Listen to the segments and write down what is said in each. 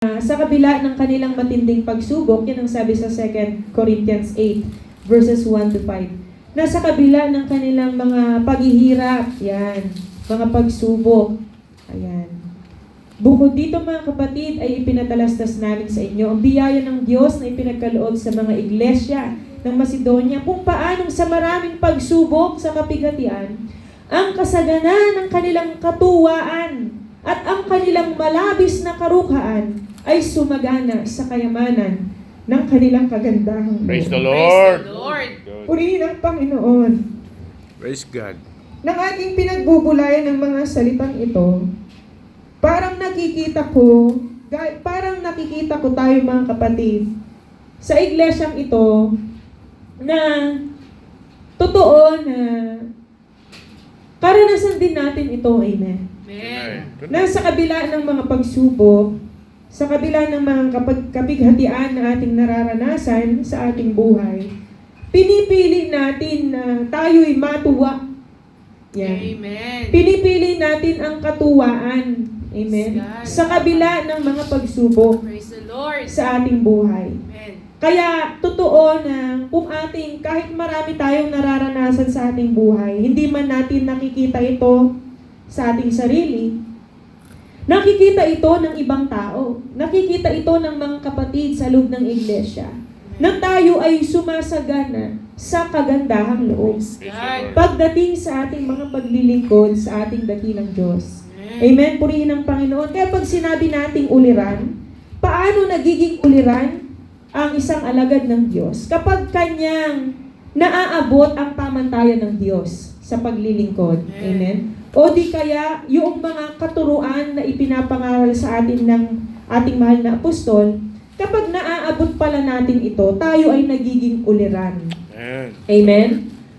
Sa kabila ng kanilang matinding pagsubok, yan ang sabi sa 2 Corinthians 8, verses 1 to 5. Na sa kabila ng kanilang mga paghihirap, yan, mga pagsubok, ayan. Bukod dito mga kapatid, ay ipinatalastas namin sa inyo ang biyaya ng Diyos na ipinagkaloob sa mga iglesia ng Macedonia kung paanong sa maraming pagsubok sa kapigatian, ang kasaganan ng kanilang katuwaan at ang kanilang malabis na karukhaan ay sumagana sa kayamanan ng kanilang kagandahang Praise the loob. Lord. Praise the Lord. Purihin ang Panginoon. Praise God. Nang ating pinagbubulayan ng mga salitang ito, parang nakikita ko tayo mga kapatid, sa iglesyang ito, na totoo na karanasan din natin ito, amen. Amen. Na sa kabila ng mga pagsubok, sa kabila ng mga kapighatian na ating nararanasan sa ating buhay, pinipili natin na tayo'y matuwa. Yan. Amen. Pinipili natin ang katuwaan. Amen. Sa kabila ng mga pagsubok Praise the Lord. sa ating buhay. Amen. Kaya totoo na kung kahit marami tayong nararanasan sa ating buhay, hindi man natin nakikita ito sa ating sarili, nakikita ito ng ibang tao. Nakikita ito ng mga kapatid sa loob ng iglesia. Na tayo ay sumasagana sa kagandahang loob. God. Pagdating sa ating mga paglilingkod sa ating dakilang Diyos. Amen. Purihin ang Panginoon. Kaya pag sinabi nating uliran, paano nagiging uliran ang isang alagad ng Diyos? Kapag kanyang naaabot ang pamantayan ng Diyos sa paglilingkod. Amen. O di kaya, yung mga katuruan na ipinapangaral sa atin ng ating mahal na apostol, kapag naaabot pala natin ito, tayo ay nagiging uliran. Amen. Amen?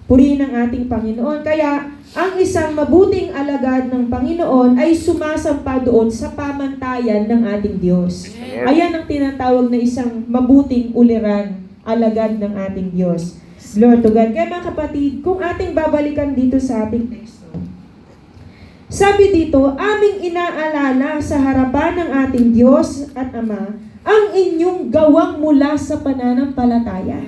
Purihin ang ating Panginoon. Kaya, ang isang mabuting alagad ng Panginoon ay sumasampa doon sa pamantayan ng ating Diyos. Ayan ang tinatawag na isang mabuting uliran, alagad ng ating Diyos. Glory to God. Kaya mga kapatid, kung ating babalikan dito sa ating teksto, sabi dito, aming inaalala sa harapan ng ating Diyos at Ama ang inyong gawang mula sa pananampalataya.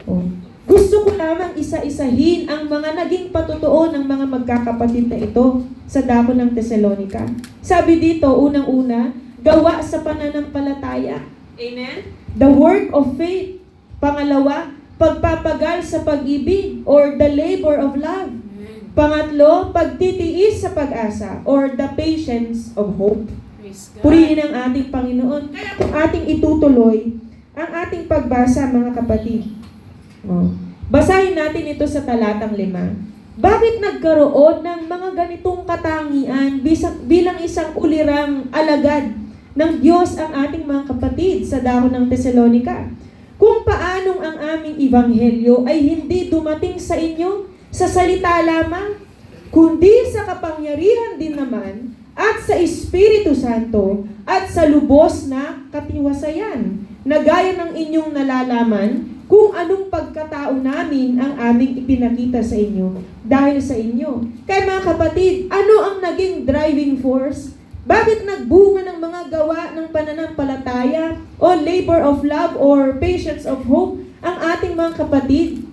Oh. Gusto ko lamang isa-isahin ang mga naging patotoo ng mga magkakapatid na ito sa dako ng Tesalonica. Sabi dito, unang-una, gawa sa pananampalataya. Amen? The work of faith. Pangalawa, pagpapagal sa pag-ibig or the labor of love. Pangatlo, pagtitiis sa pag-asa or the patience of hope. Purihin ang ating Panginoon. Kaya kung ating itutuloy ang ating pagbasa, mga kapatid. Basahin natin ito sa talatang 5. Bakit nagkaroon ng mga ganitong katangian bilang isang ulirang alagad ng Diyos ang ating mga kapatid sa dako ng Tesalonica? Kung paanong ang aming ebanghelyo ay hindi dumating sa inyo sa salita lamang, kundi sa kapangyarihan din naman at sa Espiritu Santo at sa lubos na katiwasayan, na gaya ng inyong nalalaman kung anong pagkatao namin ang aming ipinakita sa inyo dahil sa inyo. Kaya mga kapatid, ano ang naging driving force? Bakit nagbunga ng mga gawa ng pananampalataya o labor of love or patience of hope ang ating mga kapatid?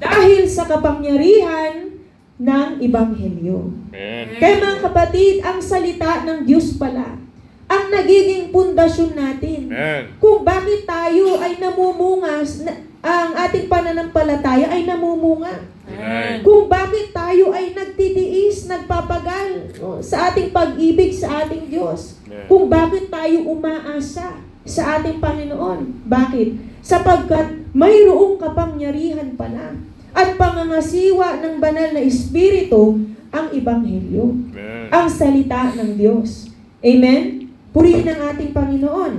Dahil sa kapangyarihan ng Ebanghelyo. Amen. Kaya mga kapatid, ang salita ng Diyos pala ang nagiging pundasyon natin. Amen. Kung bakit tayo ay namumunga, ang ating pananampalataya ay namumunga. Amen. Kung bakit tayo ay nagtitiis, nagpapagal sa ating pag-ibig sa ating Diyos. Amen. Kung bakit tayo umaasa sa ating Panginoon. Bakit? Sapagkat mayroong kapangyarihan pala at pangangasiwa ng banal na Espiritu ang Ebanghelyo. Amen. Ang salita ng Diyos. Amen? Purihin ang ating Panginoon.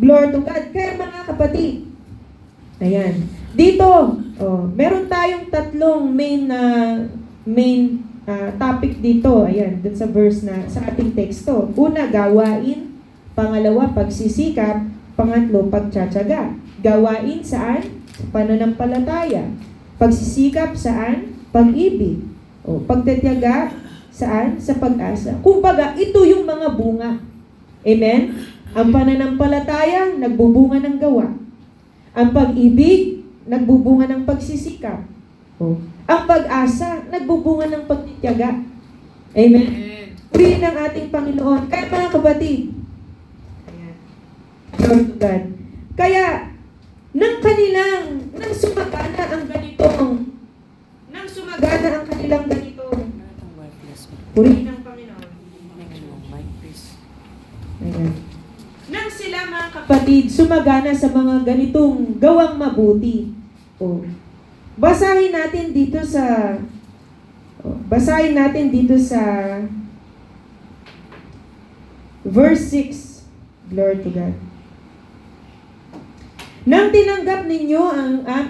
Glory to God. Kaya mga kapatid, ayan. Dito, meron tayong tatlong main topic dito. Ayan, dun sa verse na, sa ating teksto. Una, gawain. Pangalawa, pagsisikap. Pangatlo, pagtsatsaga. Gawain saan? Sa pananampalataya. Pagsisikap saan? Pag-ibig. Pagtitiyaga saan? Sa pag-asa. Kumbaga, ito yung mga bunga. Amen? Ang pananampalataya, nagbubunga ng gawa. Ang pag-ibig, nagbubunga ng pagsisikap. Oh. Ang pag-asa, nagbubunga ng pagtitiyaga. Amen? Purihin ang ating Panginoon. Kaya mga kapatid, Lord God, kaya nang sumagana ang ganitong, purihin ang Panginoon. Ayan. Nang sila mga kapatid, sumagana sa mga ganitong gawang mabuti. Oh. Basahin natin dito sa verse 6. Glory to God. Nang tinanggap ninyo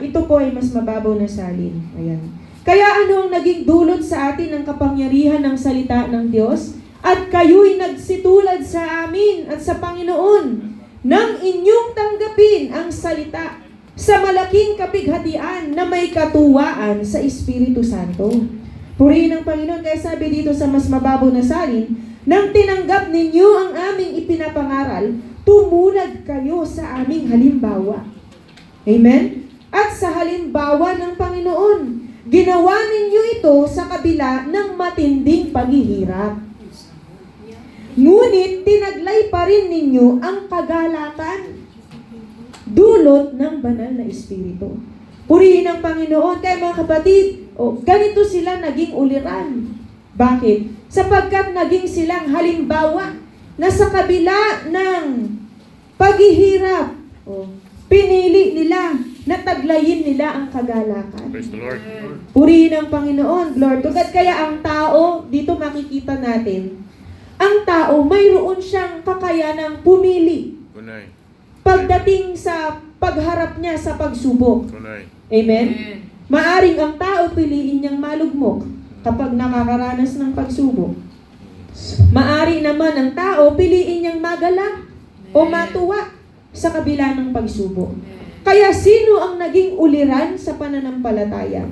ito po ay mas mababaw na salin. Ayan. Kaya ano ang naging dulot sa atin ng kapangyarihan ng salita ng Diyos? At kayo'y nagsitulad sa amin at sa Panginoon nang inyong tanggapin ang salita sa malaking kapighatian na may katuwaan sa Espiritu Santo. Purihin ang Panginoon. Kaya sabi dito sa mas mababaw na salin, nang tinanggap ninyo ang aming ipinapangaral, tumulad kayo sa aming halimbawa. Amen? At sa halimbawa ng Panginoon, ginawa ninyo ito sa kabila ng matinding paghihirap. Ngunit tinaglay pa rin ninyo ang kagalakan dulot ng banal na Espiritu. Purihin ang Panginoon. Kaya mga kapatid, ganito sila naging uliran. Bakit? Sapagkat naging silang halimbawa na sa kabila ng paghihirap, pinili nila na taglayin nila ang kagalakan. Praise the Lord. Purihin ang Panginoon. Lord God. Kaya ang tao, dito makikita natin, ang tao mayroon siyang kakayanang pumili Tunay. pagdating sa pagharap niya sa pagsubok. Tunay. Amen? Maaring ang tao piliin niyang malugmok kapag nakakaranas ng pagsubok. Maari naman ang tao piliin niyang magalak o matuwa sa kabila ng pagsubok. Kaya sino ang naging uliran sa pananampalataya?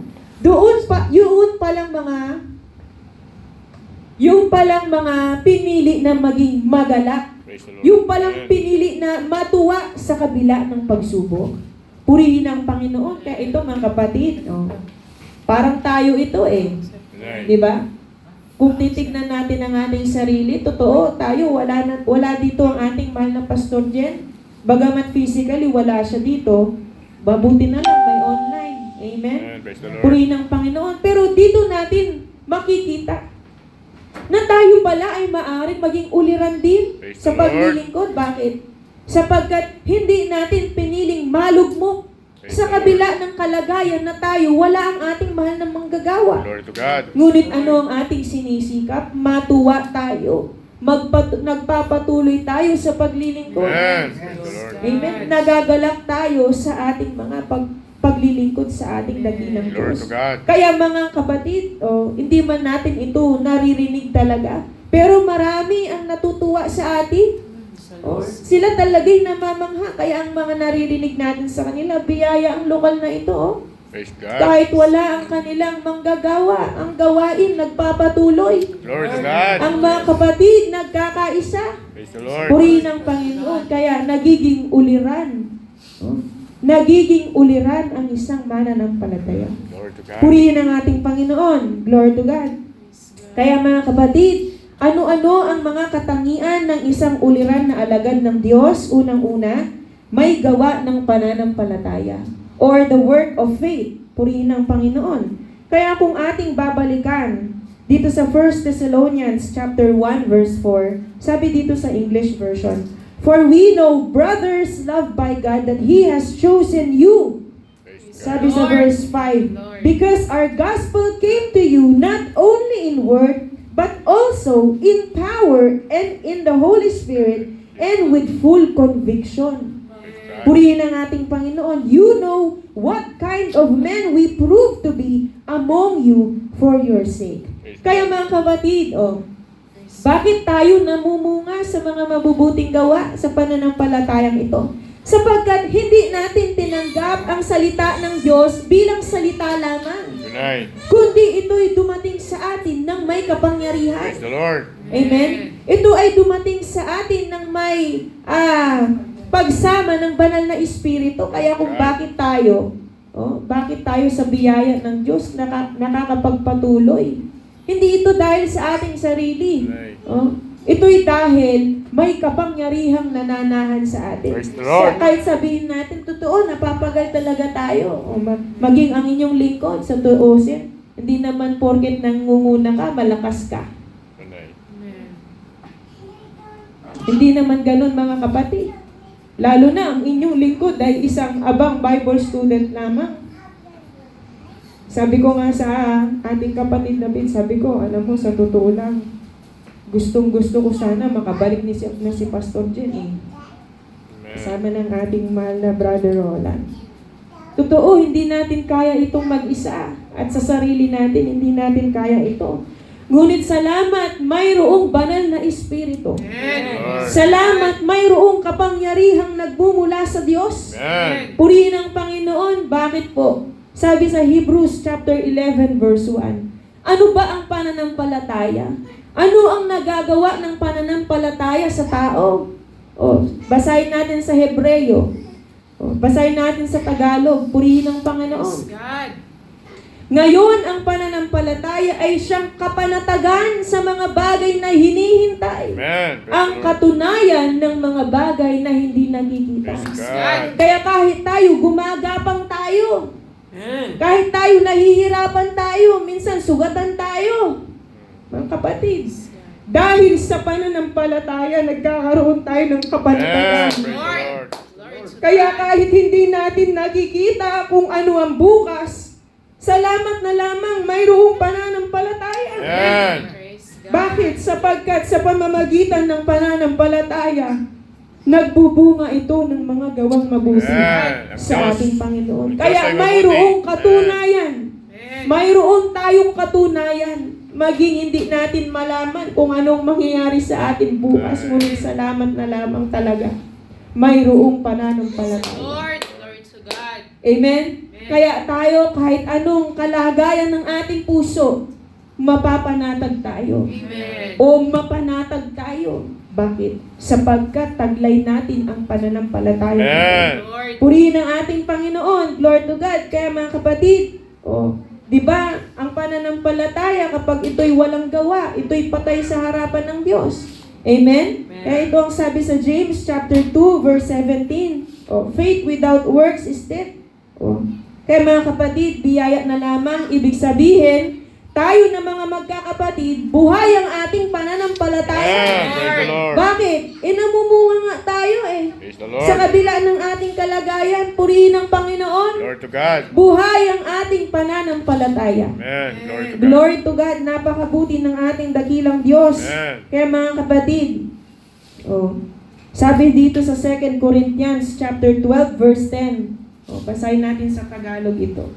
Yung palang mga pinili na maging magalak. Praise the Lord. Yung palang pinili na matuwa sa kabila ng pagsubok. Purihin ang Panginoon. Kaya ito mga kapatid, parang tayo ito Tunay. di ba? Kung titignan natin ang ating sarili, totoo, tayo, wala dito ang ating mahal na Pastor Jen. Bagamat physically, wala siya dito, mabuti na lang, may online. Amen? Praise the Lord. Purihin ang Panginoon. Pero dito natin makikita na tayo pala ay maaaring maging uliran din Praise sa the paglilingkod. Bakit? Sapagkat hindi natin piniling malugmok Praise sa the kabila ng kalagayan na tayo, wala ang ating mahal na manggagawa. Glory to God. Ngunit ano ang ating sinisikap? Matuwa tayo. Nagpapatuloy tayo sa paglilingkod. Amen. Praise the Lord. Amen. Nagagalak tayo sa ating mga paglilingkod sa ating dakilang Glory Diyos. to God. Kaya mga kapatid, hindi man natin ito naririnig talaga, pero marami ang natutuwa sa atin. Sila talaga'y namamangha. Kaya ang mga naririnig natin sa kanila, biyaya ang lokal na ito. Praise God. Kahit wala ang kanilang manggagawa, ang gawain nagpapatuloy. Glory to God. Ang mga kapatid nagkakaisa. Praise the Lord. Purihin ang Panginoon. Kaya nagiging uliran. Nagiging uliran ang isang mananampalataya. Glory to God. Purihin ang ating Panginoon. Glory to God. Kaya mga kapatid, ano-ano ang mga katangian ng isang uliran na alagad ng Diyos? Unang-una, may gawa ng pananampalataya or the work of faith. Purihin ang Panginoon. Kaya kung ating babalikan dito sa 1 Thessalonians chapter 1 verse 4, sabi dito sa English version, "For we know, brothers loved by God, that He has chosen you." Praise God. Sabi sa verse 5, "Because our gospel came to you not only in word, but also in power and in the Holy Spirit and with full conviction." Purihin ang ating Panginoon. You know what kind of men we prove to be among you for your sake. Kaya mga kapatid, bakit tayo namumunga sa mga mabubuting gawa sa pananampalatayang ito? Sapagkat hindi natin tinanggap ang salita ng Diyos bilang salita lamang, Tunay. kundi ito'y dumating sa atin ng may kapangyarihan. Praise the Lord. Amen? Ito ay dumating sa atin ng may pagsama ng banal na Espiritu. Kaya kung bakit tayo sa biyaya ng Diyos nakakapagpatuloy. Hindi ito dahil sa ating sarili. Ito'y dahil may kapangyarihang nananahan sa atin. Praise the Lord. Kahit sabihin natin, totoo, napapagal talaga tayo. Maging ang inyong lingkod sa tuusin. Hindi naman porket nangunguna ka, malakas ka. Hindi naman ganun, mga kapatid. Lalo na ang inyong lingkod ay isang abang Bible student lamang. Sabi ko nga sa ating kapatid na Ben, sabi ko, alam mo, sa totoo lang, gustong-gusto ko sana makabalik na si Pastor Jen eh. Kasama ng ating mahal na Brother Roland. Totoo, hindi natin kaya itong mag-isa. At sa sarili natin, hindi natin kaya ito. Ngunit salamat, mayroong banal na Espiritu. Salamat, mayroong kapangyarihang nagmumula sa Diyos. Purihin ang Panginoon. Bakit po? Sabi sa Hebrews chapter 11 verse 1. Ano ba ang pananampalataya? Ano ang nagagawa ng pananampalataya sa tao? Basahin natin sa Hebreo. Basahin natin sa Tagalog. Purihin ang Panginoon. Ngayon, ang pananampalataya ay siyang kapanatagan sa mga bagay na hinihintay. Ang katunayan ng mga bagay na hindi nakikita. Kaya kahit tayo, gumagapang tayo. Kahit tayo, nahihirapan tayo. Minsan, sugatan tayo. Mga kapatid, dahil sa pananampalataya, nagkakaroon tayo ng kapanatagan. Kaya kahit hindi natin nakikita kung ano ang bukas, salamat na lamang mayroong pananampalataya. Bakit? Sapagkat sa pamamagitan ng pananampalataya, nagbubunga ito ng mga gawang mabuti sa ating Panginoon. Kaya mayroong katunayan. Mayroon tayong katunayan. Maging hindi natin malaman kung anong mangyayari sa atin bukas. Ngunit salamat na lamang talaga. Mayroong pananampalataya. Glory to God. Amen? Kaya tayo, kahit anong kalagayan ng ating puso, mapapanatag tayo. Amen. O mapanatag tayo. Bakit? Sapagkat taglay natin ang pananampalataya. Lord. Purihin ang ating Panginoon. Glory to God. Kaya mga kapatid, di ba, ang pananampalataya kapag ito'y walang gawa, ito'y patay sa harapan ng Diyos. Amen? Kaya ito ang sabi sa James chapter 2 verse 17. Faith without works is dead. Kaya mga kapatid, biyaya na lamang, ibig sabihin, tayo na mga magkakapatid, buhay ang ating pananampalataya. Bakit? Namumunga nga tayo eh. Sa kabila ng ating kalagayan, purihin ang Panginoon. Glory to God. Buhay ang ating pananampalataya. Amen. Glory to God. Glory to God. Napakabuti ng ating dakilang Diyos. Amen. Kaya mga kapatid, sabi dito sa 2 Corinthians chapter 12 verse 10. Basahin natin sa Tagalog ito.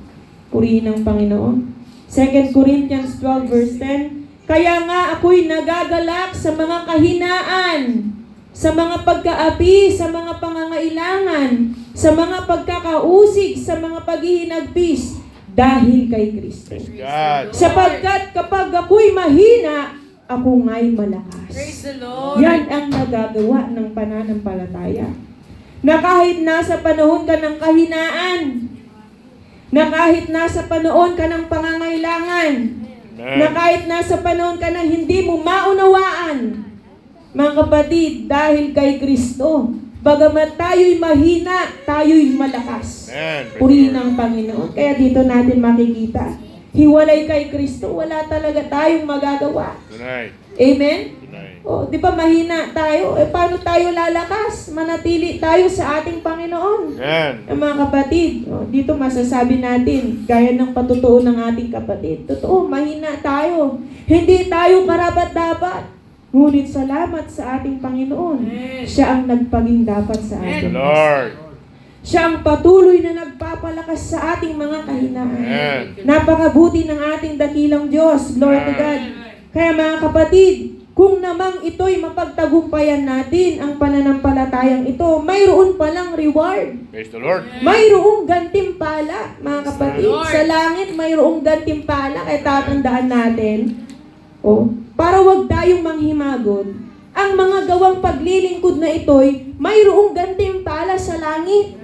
Purihin ang Panginoon. 2 Corinthians 12 verse 10. Kaya nga ako'y nagagalak sa mga kahinaan, sa mga pagkaapi, sa mga pangangailangan, sa mga pagkakausig, sa mga paghihinagpis, dahil kay Kristo. God. Sapagkat kapag ako'y mahina, ako nga'y malakas. Praise the Lord. Yan ang nagagawa ng pananampalataya. Na kahit nasa panahon ka ng kahinaan, na kahit nasa panahon ka ng pangangailangan, na kahit nasa panahon ka na hindi mo maunawaan, mga kapatid, dahil kay Kristo, bagamat tayo'y mahina, tayo'y malakas. Purihin ang Panginoon. Kaya dito natin makikita, hiwalay kay Kristo, wala talaga tayong magagawa. Amen? Di ba mahina tayo? Paano tayo lalakas? Manatili tayo sa ating Panginoon. Mga kapatid, dito masasabi natin, gaya ng patutuo ng ating kapatid, totoo, mahina tayo. Hindi tayo karapat-dapat. Ngunit salamat sa ating Panginoon. Siya ang nagpaging dapat sa atin. Lord. Siya ang patuloy na nagpapalakas sa ating mga kahinaan. Napakabuti ng ating dakilang Diyos. Glory to God. Kaya mga kapatid, kung namang ito'y mapagtagumpayan natin ang pananampalatayang ito, mayroon palang reward. Praise the Lord. Mayroong gantimpala, mga kapatid. Sa langit, mayroong gantimpala. Kaya tatandaan natin, para wag tayong manghimagot, ang mga gawang paglilingkod na ito'y mayroong gantimpala sa langit.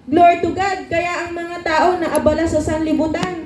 Glory to God. Kaya ang mga tao na abala sa sanlibutan,